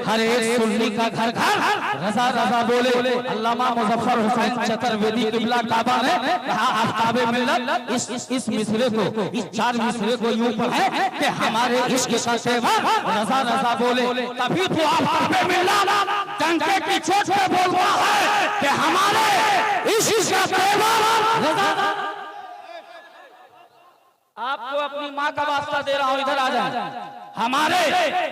हर एक सुन्नी का घर घर रजा रजा बोले। अल्लामा मुजफ्फर हुसैन चतुर्वेदी किबला काबा ने कहा आफ्ताबे मिल्लत इस मिसरे को, इस चार मिसरे को यूं पढ़े कि हमारे इश्क का सेवा रजा रजा बोले। तभी तो आफ्ताबे मिल्लत डंके की चोट पे बोलता है कि हमारे इश्क का सेवा रजा। आपको अपनी माँ का वास्ता दे रहा हूँ, इधर आ जाए। हमारे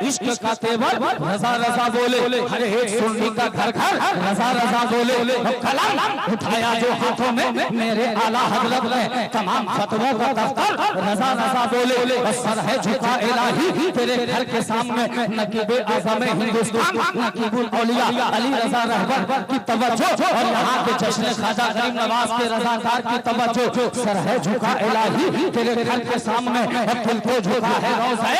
इश्क का तेवर रजा रजा बोले। हर एक सुन्नी का घर घर रजा रजा बोले। कलम उठाया जो हाथों में मेरे आला हजरत ने तमाम फतवों का दफ्तर रजा रजा बोले। सर है झुका इलाही तेरे घर के सामने नकीबे आज़म हिंदुस्तान नकीबुल औलिया अली रजा रहबर की तवज्जो और यहाँ के जश्न ख्वाजा गरीब नवाज के रजाकार की तवज्जो। सर है झुका इलाही तेरे घर के सामने दिल को झुका है रोज़े।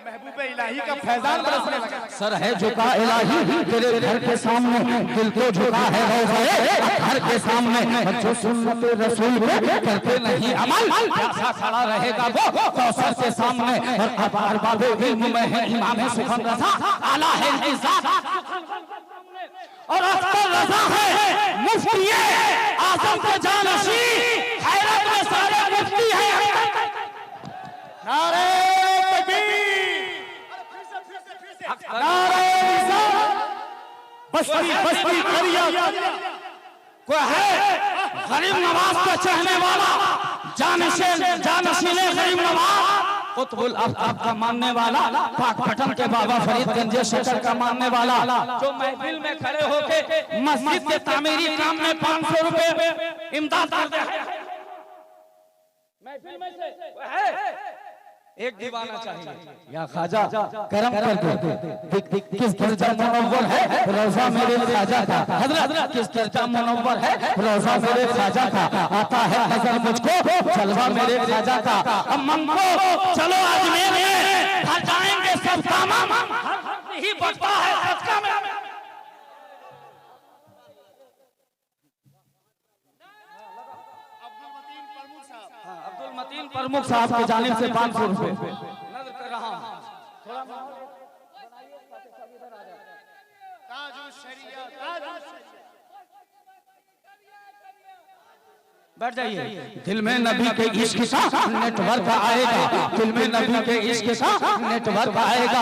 महबूबे इलाही का फैजान बरसने लगा। सर है झुका इलाही तेरे घर के सामने दिल को झुका है रोज़े घर के सामने। जो सुन्नत रसूल पे करते नहीं अमल ऐसा खड़ा रहेगा वो कौसर के सामने। और अपार बाबे इल्म में है इमाम सुखन रज़ा आला है इज़्ज़त और अख्तर रज़ा है मुफ्ती आज़म के जानशी। हैरत में सारे मुफ्ती है। नारे बस्ती को है गरीब नवाज का चाहने वाला जानशीन गरीब नवाज कुतुबुल आफ्ताब का मानने वाला पाक पटन के बाबा फरीदगंज शकर का मानने वाला जो महफिल में खड़े होके मस्जिद के तामीरी काम में 500 रुपए इमदाद करते हैं। महफिल में से है एक दीवाना चाहिए या ख्वाजा करम करके किस दर्जा मुनव्वर है रोज़ा मेरे ख्वाजा का। हजरत किस दर्जा मुनव्वर है रोज़ा मेरे ख्वाजा का। आता है नजर मुझको जलवा मेरे ख्वाजा का। अब मनको चलो अजमेर में घर जाएंगे सब काम ही बढ़ता है सदका में। अब्दुल मतीन प्रमुख साहब की जानिब से 500 रुपए नजर कर रहा हूँ। थोड़ा बैठ जाइए। दिल में नबी के इश्क का नेटवर्क आएगा। दिल में नबी के इश्क का नेटवर्क आएगा।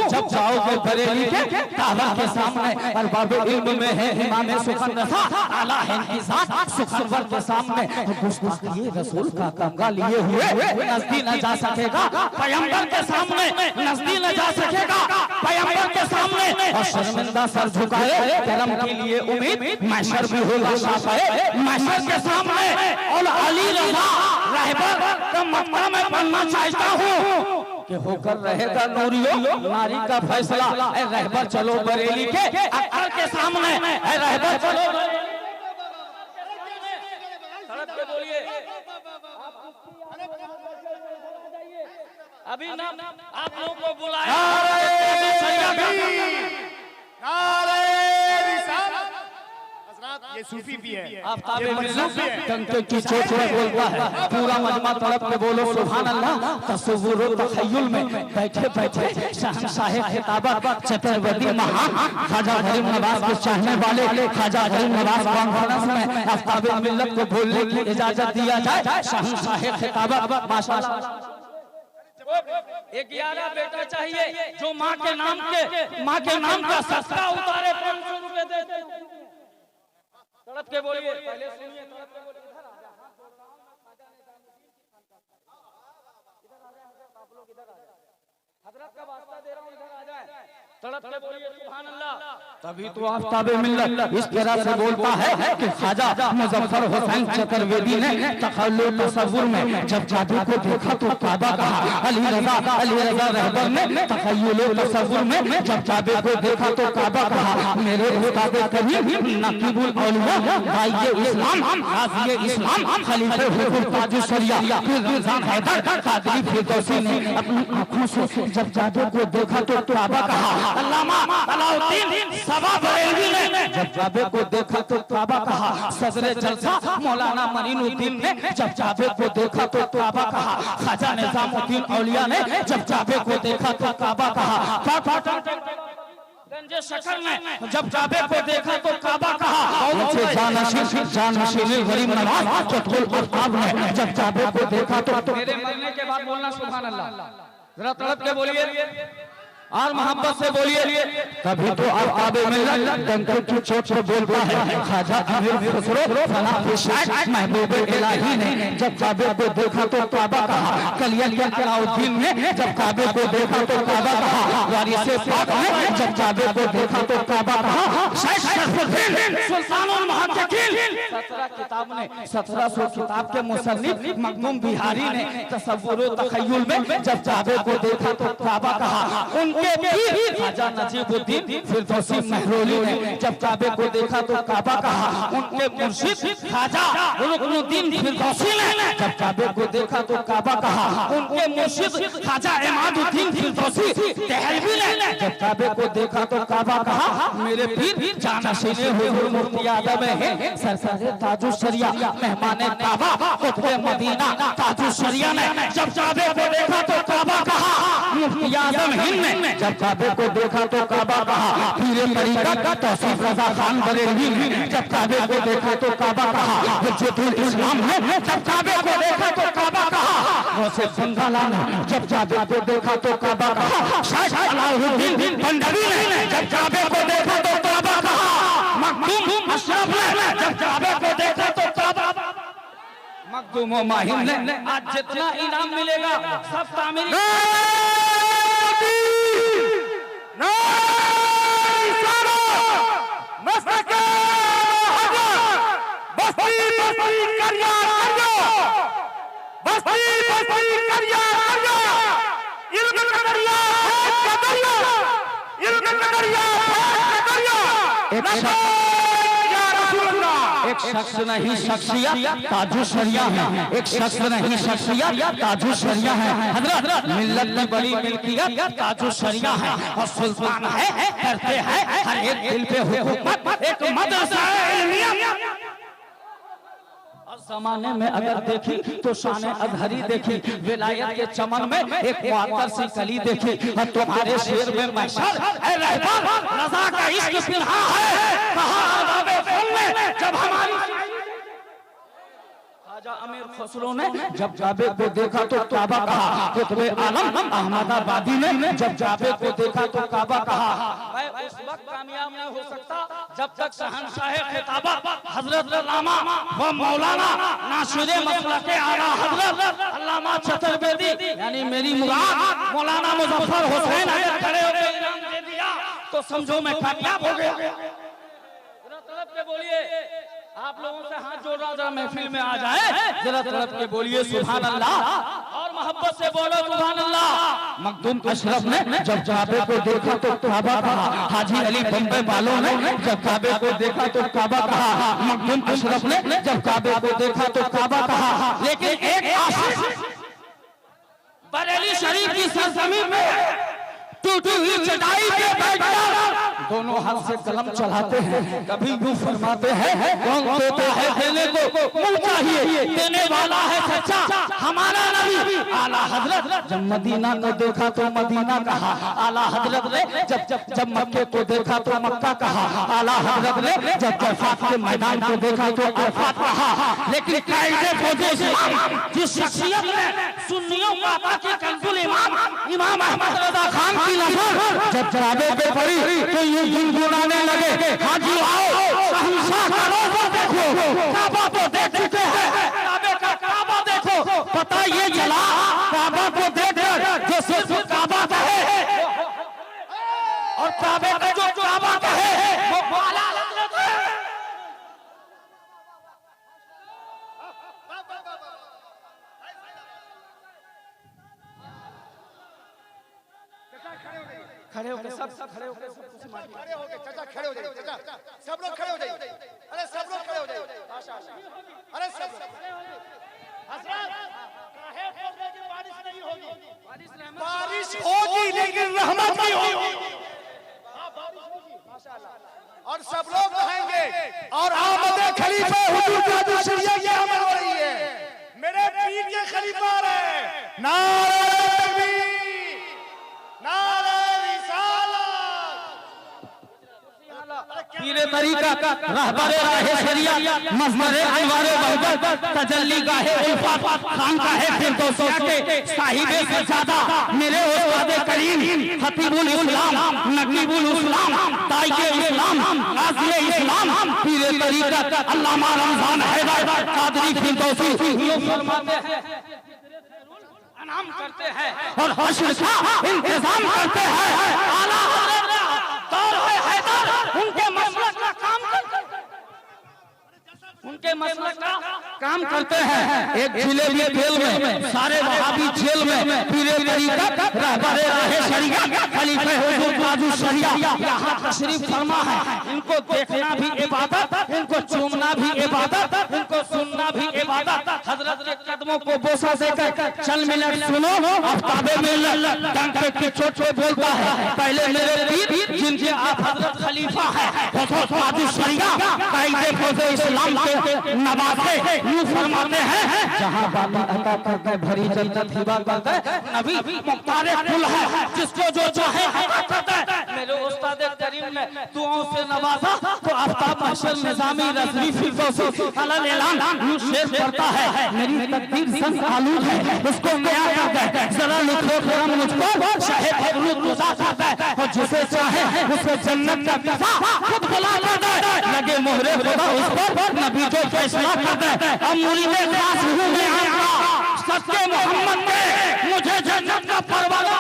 जब जाओगे बरेली के काबा के सामने और बाबे इल्म में है इमाम सुखन रज़ा आला है इज़्ज़त सुखनवर के सामने गुस्ताखी रसूल का कंगा लिए हुए नजदी न जा सकेगा। पैगंबर के सामने नजदी न जा सकेगा। पैगंबर के सामने और शर्मिंदा सर झुकाए करम के लिए उम्मीद महशर में होगा शाफ़ाए महशर के सामने। और अली रज़ा रहबर का मक्का में बनना चाहता हूँ कि होकर रहेगा नूरियो नारी का फैसला। ऐ रहबर चलो बरेली के अक्कर के सामने। ऐ रहबर चलो सड़क पे बोलिए। अभी ना आप लोगों को बुलाया ये सूफी भी है। आफ्ताबे मिल्लत डंके की चोट में बोलता है। पूरा मजमा तड़प के बोलो सुभान अल्लाह। तसव्वुर व तखय्युल में बैठे बैठे शहंशाह खिताबत चतुर्वेदी महान ख्वाजा गरीब नवाज के चाहने वाले ख्वाजा गरीब नवाज कॉन्फ्रेंस में आफ्ताबे मिल्लत को बोलने की इजाजत दिया जाए। शहंशाह खिताबत माशाअल्लाह। एक 11 बेटा चाहिए जो माँ के नाम का सस्ता उतारे 500 रुपए दे। तड़प के बोलिए। पहले सुनिए तड़प के बोलिए। इधर आ जा। आप लोग इधर आ जाए। हजरत का वास्ता दे रहा हूँ, इधर आ जाए। तड़प के बोलिए सुभान अल्लाह। तभी तो आफ्ताबे मिल्लत इस तरह से बोलता है कि ख्वाजा मुजफ्फर हुसैन चतुर्वेदी ने तखल्लुल तसव्वुर में जब जादू को देखा तो काबा कहा। अली रज़ा रहबर ने तखल्लुल तसव्वुर में जब जादू को देखा तो काबा कहा। मेरे उस्ताद करीम नकीबुल औलिया भाई इस्लाम हाफिज़ इस्लाम खलीफे हुजूर ताजुश शरिया रमजान हैदर कादरी फिरदौसी ने अपनी आंखों से जब जादू को देखा तो काबा कहा। अल्लामा अलाउद्दीन सबा बरेलवी ने जब जावेद को देखा तो काबा कहा। सदरे जलसा मौलाना मनीनुद्दीन ने जब जावेद को देखा तो काबा कहा। ख्वाजा निजामुद्दीन औलिया ने जब जावेद को देखा तो काबा कहा। गंजे शकर ने जब जावेद को देखा तो काबा कहा। जानशीन गरीब नवाज चतुल अरताब ने जब जावेद को देखा तो मेरे मरने के बाद बोलना सुभान अल्लाह, जरा तड़प के बोलिए और मोहब्बत से बोलिए। कभी तो आप डंकर की चोट से बोलता है। ख्वाजा अमीर खुसरो फना शाह महबूब इलाही ने जब जावेद को देखा तो काबा कहा। कलिया अलाउद्दीन ने जब काबे को देखा तो काबा कहा। वारिसे पाक ने जब जावेद को देखा तो काबा कहा। शेख शरफुद्दीन सुल्तानुल मुहक्किकीन 17 किताब ने 1700 किताब के मुसन्निफ मखदूम बिहारी ने तसव्वुर व तखय्युल में जब जावेद को देखा तो काबा कहा। ख्वाजा नजीबुद्दीन फिरदौसी महरोली ने जब काबे को देखा तो काबा कहा। उनके मुर्शिद ख्वाजा रुकनुद्दीन फिरदौसी ने जब काबे को देखा तो काबा कहा। उनके मुर्शिद ख्वाजा इमादुद्दीन फिरदौसी देहलवी ने जब काबे को देखा तो काबा कहा। मेरे पीर जानशीन हुजूर मुफ्ती आदम है सरसरे ताजुल शरिया मेहमान काबा कुतुबे मदीना ताजुल शरिया ने जब काबे को देखा तो काबा कहा। मुफ्ती आदम हिंद ने जब काबे को देखा तो काबा कहा। पीरे तरीका तौसीफ रजा खान बरेलवी ने जब काबे को देखा तो काबा कहा। हुज्जतुल इस्लाम ने जब काबे को देखा तो काबा कहा। वैसे बंगाला ने जब जावेद को देखा तो काबा कहा। शेख अलाउद्दीन पंडवी ने जब काबे को देखा तो काबा कहा। मखदूम अशरफ ने जब काबे को देखा तो काबा। मखदूम व माहिम ने आज जितना इनाम मिलेगा सब तामीर एक शख्स नहीं शख्सियत ताजुल शरिया है। एक शख्स नहीं शख्सियत ताजुल शरिया है। हजरत मिल्लत की बड़ी मिल्कियत ताजुल शरिया है और सुल्तान है करते हैं हर एक दिल पे हुकूमत एक मदरसा इल्मिया। और जमाने में अगर देखी तो शान अजहरी देखी, विलायत के चमन में एक मुअत्तर सी कली देखी। और तुम्हारे शेर में महशर है रहबर रज़ा का इश्क पिन्हा है। कहा अरबाबे फन में जब हमारी ख्वाजा अमीर खुसरो ने जब जावेद को देखा तो काबा कहा। कुतुबे आलम अहमदाबादी ने जब जावेद को देखा तो काबा कहा। मैं उस वक्त कामयाब नहीं हो सकता जब तक शहंशाह खिताबा हजरत अल्लामा व मौलाना नासिरे मसलक आला हजरत अल्लामा चतुर्वेदी यानी मेरी मुराद मौलाना मुजफ्फर हुसैन अगर खड़े होकर इनाम दे दिया तो समझो मैं कामयाब हो गया। तड़प के बोलिए, आप लोगों से हाथ जोड़ रहा, जरा महफिल में आ जाए, जरा तड़प के बोलिए सुभान अल्लाह और मोहब्बत से बोलो सुभान अल्लाह। मखदूम अशरफ ने जब काबे को देखा तो काबा कहा। हाजी अली बम्बई वालों ने जब काबे को देखा तो काबा कहा। मखदूम अशरफ ने जब काबे को देखा तो काबा कहा। लेकिन एक आशिक बरेली शरीफ की सरजमीन में टूटी हुई चटाई पे बैठकर दोनों हाथ से कलम चलाते हैं। कभी यूं फरमाते हैं कौन देता है देने को मुझ चाहिए, देने वाला है सच्चा हमारा नबी आला हजरत। जब मदीना को देखा तो मदीना कहा। आला हजरत ने जब मक्के को देखा तो मक्का कहा। आला हजरत ने जब अरफात के मैदान को देखा तो अरफात कहा। लेकिन कायदे फौजे से जिस शख्सियत ने सुन्नियों का बाकी कंजुल इमाम अहमद रजा खान की नजर जब जराबे पे पड़ी तो ये गुनगुनाने लगे, हाजी आओ शहंशाह का रोज़ा देखो, काबा तो देख चुके हैं, काबे का काबा देखो, पता ये चला काबा को देखकर जो सिर्फ काबा कहे और काबे का जो काबा कहे वो आला हज़रत है। खड़े होके सब खड़े होके खड़े हो गए चाचा, खड़े हो जाइए चाचा, सब लोग खड़े हो जाइए। अरे सब लोग खड़े हो जाइए। अरे सब हजरत काहे बोल रहे कि बारिश नहीं होगी? बारिश होगी लेकिन रहमत नहीं होगी। और सब लोग कहेंगे और आमद खलीफा हुजूर कादरी शरिया की आमद हो रही है। मेरे पीर के खलीफा रहे, नारे तकबीर, नारे पीरे तरीका रहबरे राहे शरिया मज़हरे अनवारे वहदत तजल्ली गाहे उल्फत खानकाहे फिरदौसिया के साहिबे सजादा मेरे उस्ताद करीम खतीबुल इस्लाम नकीबुल इस्लाम ताइके इस्लाम गाज़ी इस्लाम पीरे तरीका अल्लामा रमजान हैदर कादरी फिरदौसी फरमाते हैं अनाम करते हैं और हश्र का इंतजाम करते हैं। आला हज़रत दौर हैदर उनके मसलक का काम करते हैं। एक जिलेबी तेल में सारे वहाबी जेल में पीरे तरीका रहबरे राहे शरिया खलीफे हुजूर कादरी शरिया यहाँ तशरीफ फरमा है। इनको देखना भी इबादत, इनको चूमना भी इबादत, इनको सुनना भी इबादत। हजरत के कदमों को बोसा देकर चल मिनट सुनो आफ्ताबे मिलत डंक के चोट पे बोलता है पहले मेरे पीर जिनके आप हजरत खलीफा है हुजूर कादरी शरिया कायदे फौज इस्लाम के नवासे यूं फरमाते हैं जहां बाबा अता करके भरी जन्नत हिबा करते नबी मुख्तार कुल है जिसको जो चाहे अता करता है। मेरे उस्ताद करीम ने दुआओं से नवाजा तो आफ्ताब महशर निजामी रज़वी फिरदौसी अलल ऐलान यूं शेर पढ़ता है मेरी तकदीर संग आलूद है उसको नया करता है जरा लिखो करम मुझको शाहे फजलुल गुज़ा करता है और जिसे चाहे उसे जन्नत का वीज़ा खुद बुला करता है। लगे मोहरे खुदा उस पर नबी जो फैसला करता है अब मुरीदे खास हूं मैं आका सच्चे मोहम्मद के मुझे जन्नत का परवाना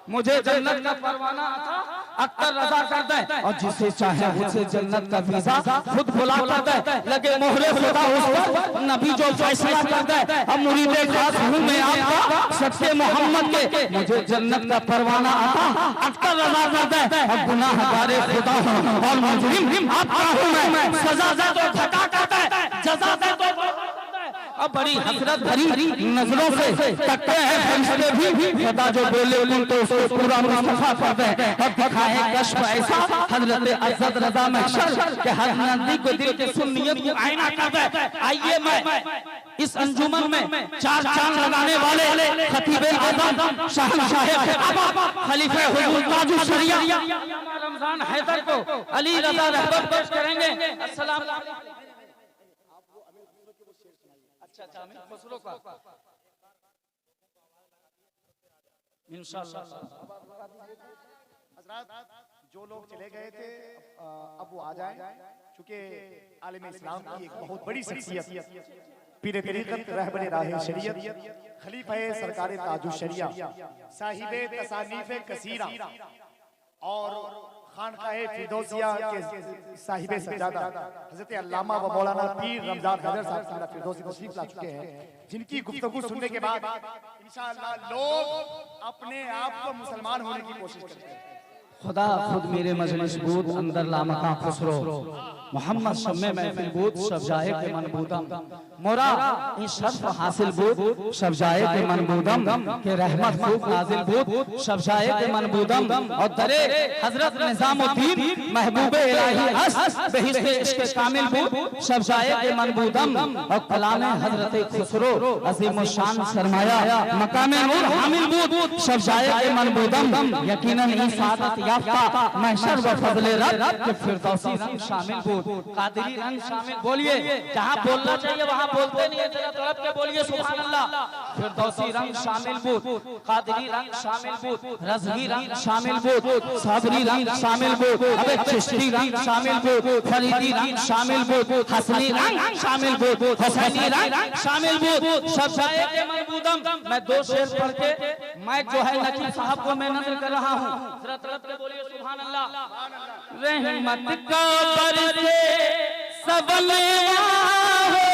मुझे जन्नत का परवाना आता अख्तर रजा करता है और जिसे चाहे उसे जन्नत का वीज़ा खुद बुला करता है। लगे मोहरे खुदा उस पर नबी जो फैसला करता है अब मुरीदे खास हूं मैं आपका सच्चे मोहम्मद के मुझे जन्नत का परवाना आता अख्तर रजा करता है अब गुनाहगारे खुदा हूं और मुजरिम आपका हूं मैं सजा दे तो घटा करता है जजा दे तो अब बड़ी हसरत भरी नजरों से तकते हैं फरिश्ते भी खुदा जो बोले उन तो उसको पूरा मुस्तफा करते हैं और दिखाए कश्फ ऐसा हजरत अज़द रज़ा महशर के हर नजदीक को दिल के सुन्नियत को आईना करता है। आइए मैं इस अंजुमन में चार चांद लगाने वाले खतीबे आज़म शहंशाह खलीफे हुजूर कादरी शरिया रमजान हैदर को अली रज़ा रहबर पेश करेंगे। अस्सलाम अच्छा खुसरो का इंशाअल्लाह। हजरत जो लोग चले गए थे अब वो आ जाएं क्योंकि आलिम इस्लाम की एक बहुत बड़ी शख्सियत पीर तरीक़त रहबरे राहे शरीयत खलीफा सरकार ताजुश शरिया साहिबे तसानीफ कसीरा और खानकाहे फिरदौसिया के साहिबे सजादा हजरत अल्लामा व मौलाना पीर रमजान हैदर साहब फिरदौसी तशरीफ ला चुके हैं जिनकी गुफ्तगू सुनने के बाद इंशाअल्लाह लोग अपने आप को मुसलमान होने की कोशिश करते हैं। खुदा खुद मेरे मजलिस बूद अंदर लामका खुसरो मोहम्मद शम्मे महफिल बूद सब जाए के मनबूदम मोरा इस शर्फ हासिल बूद सब जाए के मनबूदम के रहमत खूब नाजिल बूद सब जाए के मनबूदम और दरे हजरत निजामुद्दीन महबूबे इलाही अस बेहिस्ते इश्क कामिल बूद सब जाए के मनबूदम और कलाम हजरत खुसरो अजीम शान सरमाया मकाम नूर हामिल बूद सब जाए के मनबूदम यकीनन ई सादत याफ्ता महशर व फजले रब के फिरदौसी रंग शामिल बूद कादरी रंग शामिल बोलिए जहां बोलना चाहिए वहां बोलते नहीं है जरा तड़प के बोलिए सुभान अल्लाह। फिरदौसी रंग शामिल बूद कादरी रंग शामिल बूद रज़वी रंग शामिल बूद साबरी रंग शामिल बूद अबे चिश्ती रंग शामिल बूद फरीदी रंग शामिल बूद हसनी रंग शामिल बूद हुसैनी रंग शामिल बूद सब जाए के मनबूदम। मैं दो शेर पढ़ के मैं जो है नकीब साहब को मैं नजर कर रहा हूं जरा तड़प के बोलिए सुभान अल्लाह। रहमत का बरसे सबलवा हो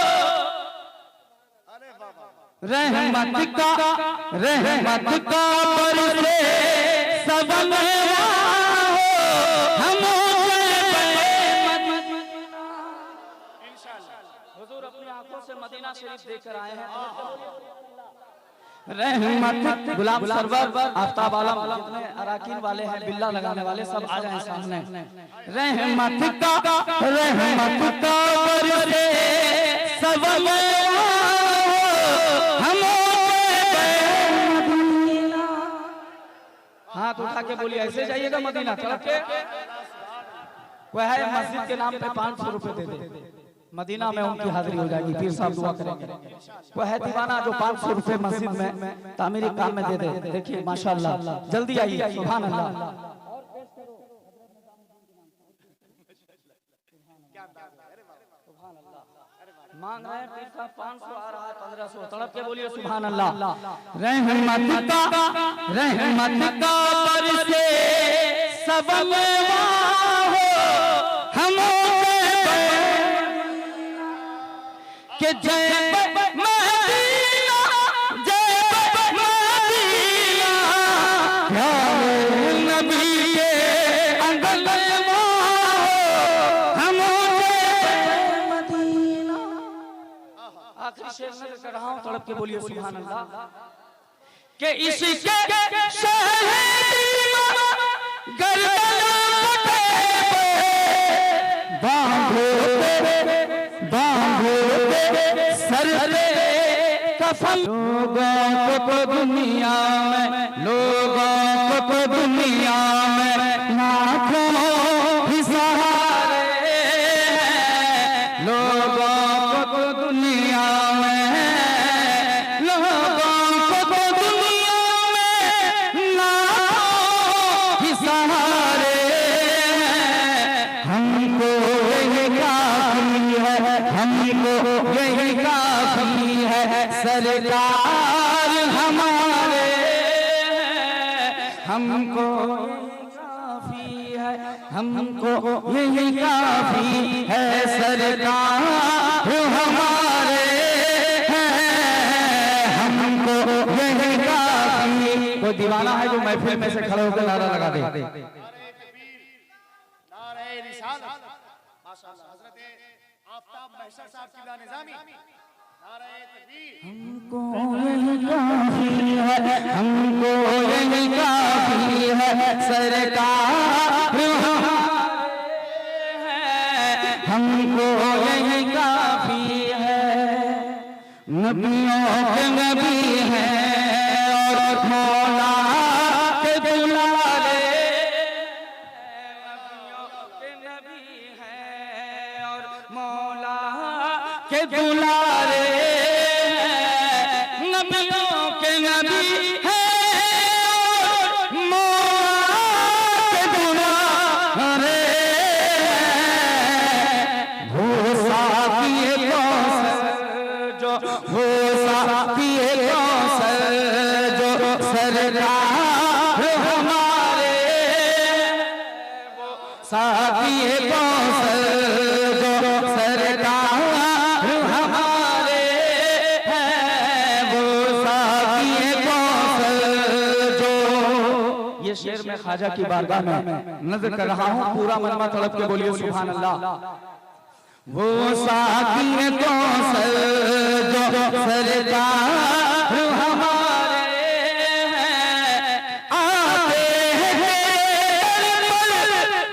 रहमत का बरसे सबलवा हो हम इंशाअल्लाह हुजूर अपनी आंखों से मदीना शरीफ देखकर आए हैं। रहमत गुलाब सरवर आफ्ताब आलम जितने अराकीन वाले हैं बिल्ला लगाने वाले सब आ जाएं सामने। रहमत का बरसे सबब हम हाथ उठा के बोलिए ऐसे जाइएगा मदीना तरफ के। वह है मस्जिद के नाम पे 500 रुपए दे दे, मदीना में उनकी हाजिरी हो जाएगी, पीर साहब दुआ करेंगे। वह है दीवाना जो 500 रुपए मस्जिद में तामीरी काम में दे दे। देखिए माशाल्लाह, जल्दी आइए, सुभान अल्लाह। मांग रहे हैं पीर साहब 500 आ रहा है 1500, तड़प के बोलिए सुभान अल्लाह। रहमत का बरसे सबब हम के जय मदीना जय मदीना प्यारे नबी के अंगन में हम जय मदीना। आखिरी शेर में कर रहा हूं, तड़प के बोलिए सुभान अल्लाह। के इसके शहीद गर्दन बांधो सर पे कफन। लोगों को दुनिया में लाखों ही सहारे हैं। लोगों को दुनिया में लाखों ही सहारे हैं। हमको यही काफी है सरकार हमारे। हमको यही काफी है सरकार हमारे। हमको यही काफी। कोई दीवाना है जो महफिल में से खड़े होकर नारा लगा दे। आफ्ताब महशर साहब की निजामी नारे तकबीर। हमको यही काफी है, हमको यही काफी है सरकार हमको यही काफी है। नबियों के नबी हैं और मौला के दुलारे। नबियों के नबी हैं और मौला के दुलारे। नबियों के नबी हैं और मौला के दुलारे। भूसा किए कौसर जो भूसा किए कौसर जो सरकार हमारे। साकिए कौसर जो सरकार हमारे हैं। वो साकिए कौसर जो। ये शेर मैं ख्वाजा की बारगाह में नज़र कर रहा हूँ, पूरा मनमा तड़प के बोलिए सुभान अल्लाह। वो साकिए कौसर जो सरकार हमारे हैं। आते हैं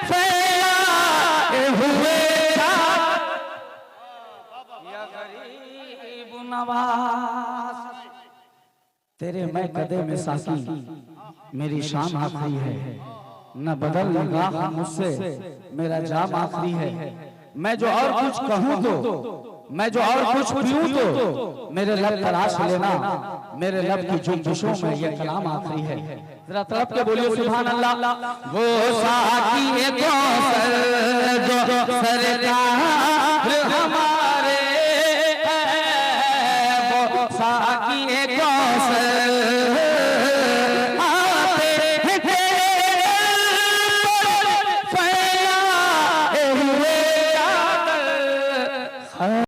फैलाए हुए या गरीब नवाज। तेरे मैं कदे में साकी मेरी शाम आखिरी है। न बदल निगाह मुझसे मेरा जाम आखिरी है। मैं जो और कुछ कहूँ तो, मैं जो और कुछ पीऊँ तो मेरे लब तलाश लेना। मेरे लब की जुम्बिशों में ये कलाम आखिरी है। जरा तड़प के बोलिए सुभान अल्लाह। वो साकी कौसर जो सरकार हमारे। वो साकी कौसर